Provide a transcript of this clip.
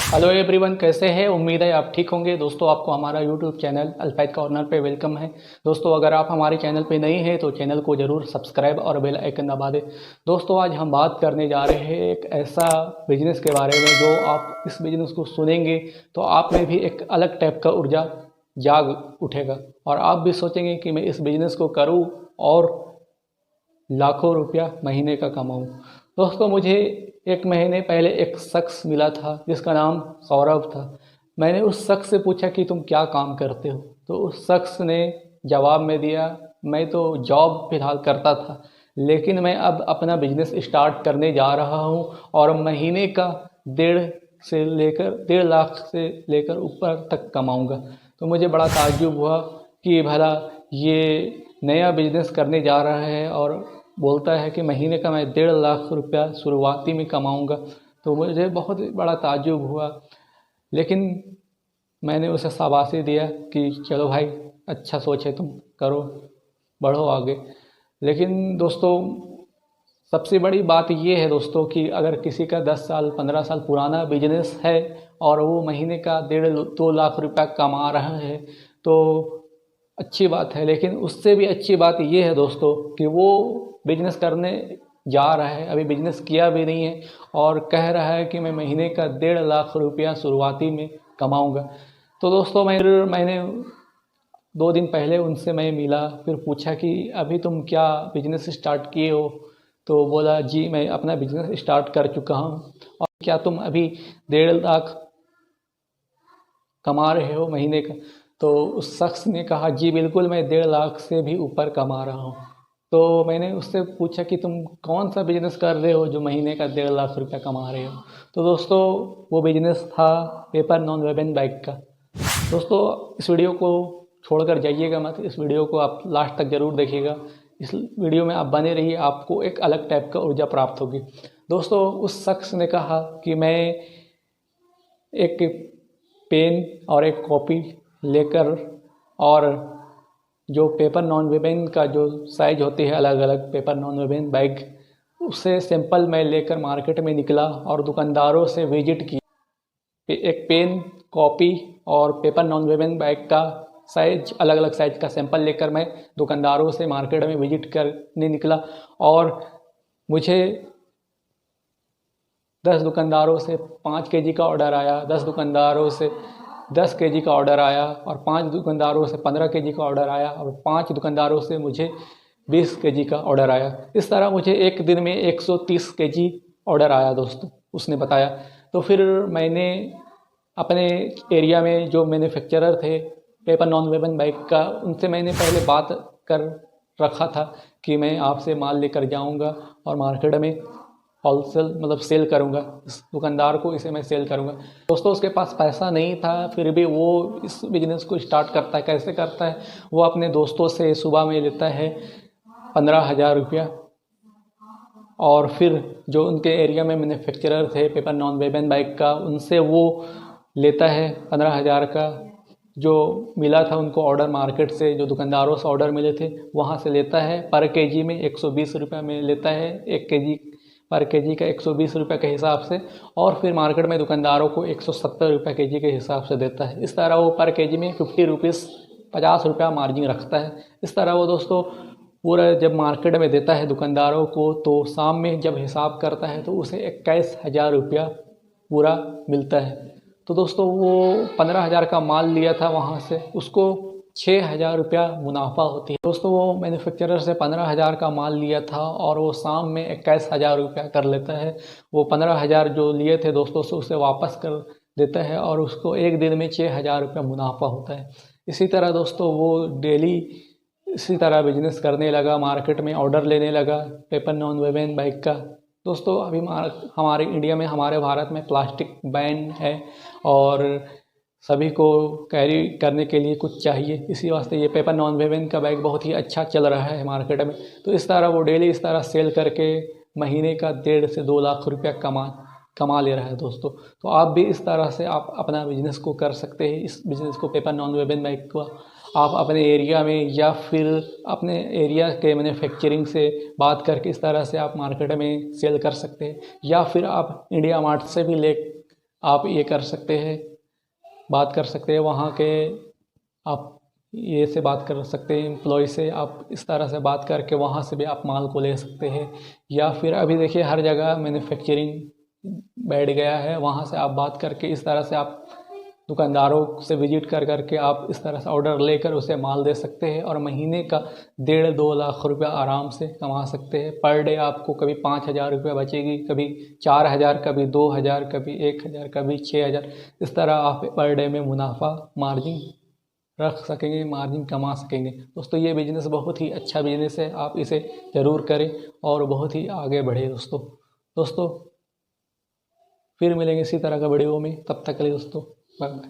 Hello everyone, कैसे हैं? उम्मीद है आप ठीक होंगे। दोस्तों, आपको हमारा यूट्यूब चैनल अल्फैद कॉर्नर पे वेलकम है। दोस्तों, अगर आप हमारे चैनल पे नए हैं तो चैनल को ज़रूर सब्सक्राइब और बेल आइकन दबा दें। दोस्तों, आज हम बात करने जा रहे हैं एक ऐसा बिजनेस के बारे में जो आप इस बिजनेस को सुनेंगे तो आप में भी एक अलग टाइप का ऊर्जा जाग उठेगा और आप भी सोचेंगे कि मैं इस बिजनेस को करूँ और लाखों रुपया महीने का कमाऊँ। दोस्तों, मुझे एक महीने पहले एक शख्स मिला था जिसका नाम सौरभ था। मैंने उस शख्स से पूछा कि तुम क्या काम करते हो, तो उस शख्स ने जवाब में दिया, मैं तो जॉब फिलहाल करता था लेकिन मैं अब अपना बिजनेस स्टार्ट करने जा रहा हूँ और महीने का 1.5 से लेकर ऊपर तक कमाऊँगा। तो मुझे बड़ा ताज्जुब हुआ कि भला ये नया बिजनेस करने जा रहा है और बोलता है कि महीने का मैं 1.5 लाख रुपया शुरुआती में कमाऊंगा। तो मुझे बहुत बड़ा ताज्जुब हुआ, लेकिन मैंने उसे शाबाशी दिया कि चलो भाई, अच्छा सोच है, तुम करो, बढ़ो आगे। लेकिन दोस्तों, सबसे बड़ी बात ये है दोस्तों कि अगर किसी का 10 साल 15 साल पुराना बिजनेस है और वो महीने का 1.5 2 लाख रुपया कमा रहा है तो अच्छी बात है। लेकिन उससे भी अच्छी बात ये है दोस्तों कि वो बिजनेस करने जा रहा है, अभी बिजनेस किया भी नहीं है और कह रहा है कि मैं महीने का 1.5 लाख रुपया शुरुआती में कमाऊंगा। तो दोस्तों, मैंने 2 दिन पहले उनसे मैं मिला, फिर पूछा कि अभी तुम क्या बिजनेस स्टार्ट किए हो? तो बोला, जी मैं अपना बिजनेस स्टार्ट कर चुका हूँ। और क्या तुम अभी 1.5 लाख कमा रहे हो महीने का? तो उस शख्स ने कहा, जी बिल्कुल, मैं 1.5 लाख से भी ऊपर कमा रहा हूँ। तो मैंने उससे पूछा कि तुम कौन सा बिजनेस कर रहे हो जो महीने का 1.5 लाख रुपया कमा रहे हो? तो दोस्तों, वो बिजनेस था पेपर नॉन वेबन बैग का। दोस्तों, इस वीडियो को छोड़कर जाइएगा मत, इस वीडियो को आप लास्ट तक ज़रूर देखिएगा। इस वीडियो में आप बने रहिए, आपको एक अलग टाइप का ऊर्जा प्राप्त होगी। दोस्तों, उस शख्स ने कहा कि मैं एक पेन और एक कॉपी लेकर और जो पेपर नॉन वेबन का जो साइज होती है अलग अलग पेपर नॉन वेबन बैग, उसे सैंपल मैं लेकर मार्केट में निकला और दुकानदारों से विजिट की। एक पेन, कॉपी और पेपर नॉन वेबन बैग का साइज, अलग अलग साइज का सैंपल लेकर मैं दुकानदारों से मार्केट में विजिट करने निकला और मुझे 10 दुकानदारों से 5 केजी का ऑर्डर आया, 10 दुकानदारों से 10 केजी का ऑर्डर आया और 5 दुकानदारों से 15 केजी का ऑर्डर आया और 5 दुकानदारों से मुझे 20 केजी का ऑर्डर आया। इस तरह मुझे एक दिन में 130 केजी ऑर्डर आया दोस्तों, उसने बताया। तो फिर मैंने अपने एरिया में जो मैन्युफैक्चरर थे पेपर नॉन वेबन बैग का, उनसे मैंने पहले बात कर रखा था कि मैं आपसे माल लेकर जाऊंगा और मार्केट में होलसेल मतलब सेल करूंगा, इस दुकानदार को इसे मैं सेल करूंगा। दोस्तों, उसके पास पैसा नहीं था, फिर भी वो इस बिज़नेस को स्टार्ट करता है। कैसे करता है? वो अपने दोस्तों से सुबह में लेता है 15,000 रुपया और फिर जो उनके एरिया में मैन्युफैक्चरर थे पेपर नॉन वेबन बैग का, उनसे वो लेता है 15,000 का। जो मिला था उनको ऑर्डर मार्केट से, जो दुकानदारों से ऑर्डर मिले थे वहाँ से लेता है। पर केजी में 120 रुपये में लेता है, 1 केजी पर केजी का 120 रुपये के हिसाब से, और फिर मार्केट में दुकानदारों को 170 रुपये केजी के हिसाब से देता है। इस तरह वो पर केजी में 50 रुपीज़ 50 रुपया मार्जिन रखता है। इस तरह वो दोस्तों पूरा जब मार्केट में देता है दुकानदारों को, तो शाम में जब हिसाब करता है तो उसे 21,000 रुपया पूरा मिलता है। तो दोस्तों, वो 15,000 का माल लिया था वहाँ से, उसको 6,000 रुपया मुनाफा होती है। दोस्तों, वो मैन्युफैक्चरर से 15,000 का माल लिया था और वो शाम में 21,000 रुपया कर लेता है। वो 15,000 जो लिए थे दोस्तों से उसे वापस कर देता है और उसको एक दिन में 6,000 रुपया मुनाफा होता है। इसी तरह दोस्तों, वो डेली इसी तरह बिजनेस करने लगा, मार्केट में ऑर्डर लेने लगा पेपर नॉन वेबन बैग का। दोस्तों, अभी हमारे इंडिया में, हमारे भारत में प्लास्टिक बैन है और सभी को कैरी करने के लिए कुछ चाहिए, इसी वास्ते ये पेपर नॉन वेबन का बैग बहुत ही अच्छा चल रहा है मार्केट में। तो इस तरह वो डेली इस तरह सेल करके महीने का 1.5 से 2 लाख रुपया कमा ले रहा है दोस्तों। तो आप भी इस तरह से आप अपना बिजनेस को कर सकते हैं। इस बिजनेस को, पेपर नॉन वेबन बैग को, आप अपने एरिया में या फिर अपने एरिया के मैन्युफैक्चरिंग से बात करके इस तरह से आप मार्केट में सेल कर सकते हैं, या फिर आप इंडिया मार्ट से भी ले आप ये कर सकते हैं, बात कर सकते हैं वहाँ के, आप ये से बात कर सकते हैं एम्प्लॉय से, आप इस तरह से बात करके वहाँ से भी आप माल को ले सकते हैं। या फिर अभी देखिए हर जगह मैन्युफैक्चरिंग बैठ गया है, वहाँ से आप बात करके इस तरह से आप दुकानदारों से विजिट कर करके आप इस तरह से ऑर्डर लेकर उसे माल दे सकते हैं और महीने का 1.5-2 लाख रुपया आराम से कमा सकते हैं। पर डे आपको कभी 5,000 रुपया बचेगी, कभी 4,000, कभी 2,000, कभी 1,000, कभी 6,000। इस तरह आप पर डे में मुनाफा मार्जिन रख सकेंगे, मार्जिन कमा सकेंगे। दोस्तों ये बिज़नेस बहुत ही अच्छा बिज़नेस है, आप इसे ज़रूर करें और बहुत ही आगे बढ़े दोस्तों फिर मिलेंगे इसी तरह का वीडियो में, तब तक के लिए दोस्तों बाय बाय।